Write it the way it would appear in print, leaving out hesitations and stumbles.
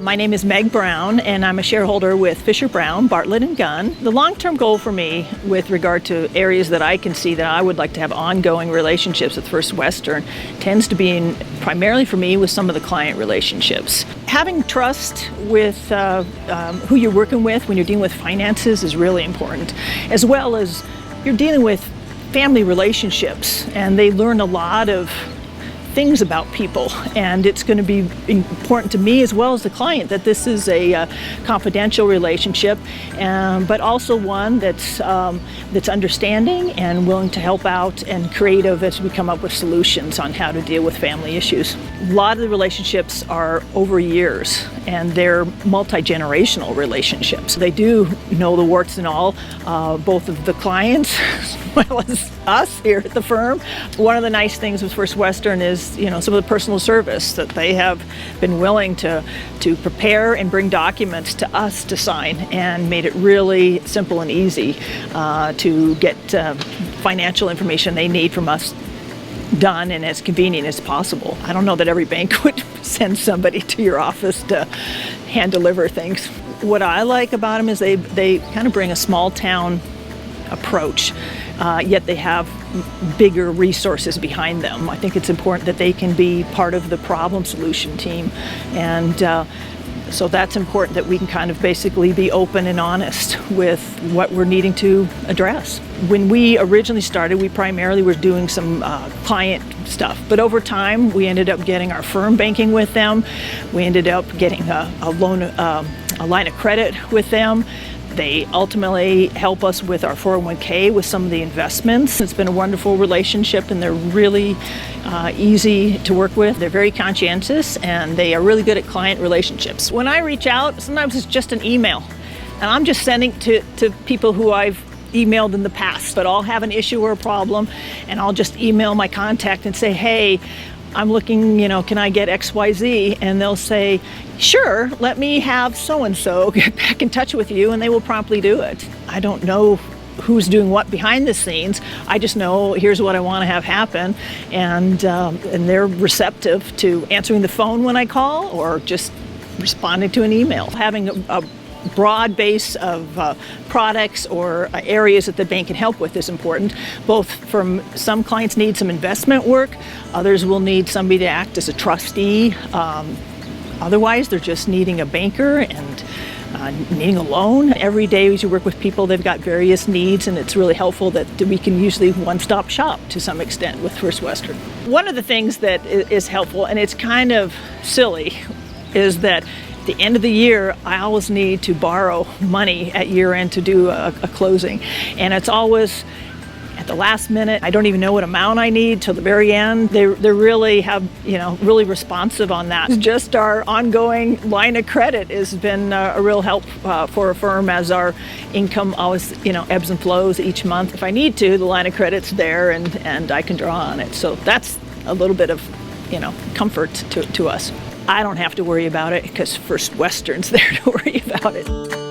My name is Meg Brown, and I'm a shareholder with Fischer, Bartlett, and Gunn. The long-term goal for me with regard to areas that I can see that I would like to have ongoing relationships with First Western tends to be primarily for me with some of the client relationships. Having trust with who you're working with when you're dealing with finances is really important, as well as you're dealing with family relationships, and they learn a lot of things about people, and it's going to be important to me as well as the client that this is a confidential relationship, but also one that's understanding and willing to help out and creative as we come up with solutions on how to deal with family issues. A lot of the relationships are over years, and they're multi-generational relationships. They do know the warts and all, both of the clients as well as us here at the firm. One of the nice things with First Western is, some of the personal service that they have been willing to prepare and bring documents to us to sign, and made it really simple and easy to get financial information they need from us done and as convenient as possible. I don't know that every bank would send somebody to your office to hand deliver things. What I like about them is they kind of bring a small town approach, yet they have bigger resources behind them. I think it's important that they can be part of the problem solution team, and so that's important that we can kind of basically be open and honest with what we're needing to address. When we originally started, we primarily were doing some client stuff, but over time we ended up getting our firm banking with them. We ended up getting a line of credit with them. They ultimately help us with our 401k with some of the investments. It's been a wonderful relationship, and they're really easy to work with. They're very conscientious, and they are really good at client relationships. When I reach out, sometimes it's just an email, and I'm just sending to people who I've emailed in the past, but I'll have an issue or a problem, and I'll just email my contact and say, hey, I'm looking, can I get XYZ? And they'll say, sure, let me have so-and-so get back in touch with you, and they will promptly do it. I don't know who's doing what behind the scenes. I just know here's what I want to have happen, and they're receptive to answering the phone when I call or just responding to an email. Having a broad base of products or areas that the bank can help with is important. Both from some clients need some investment work, others will need somebody to act as a trustee. Otherwise, they're just needing a banker and needing a loan. Every day as you work with people, they've got various needs, and it's really helpful that we can usually one-stop shop to some extent with First Western. One of the things that is helpful, and it's kind of silly, is that at the end of the year, I always need to borrow money at year end to do a closing. And it's always at the last minute. I don't even know what amount I need till the very end. They really have, really responsive on that. Just our ongoing line of credit has been a real help for a firm, as our income always, ebbs and flows each month. If I need to, the line of credit's there, and I can draw on it. So that's a little bit of, comfort to us. I don't have to worry about it because First Western's there to worry about it.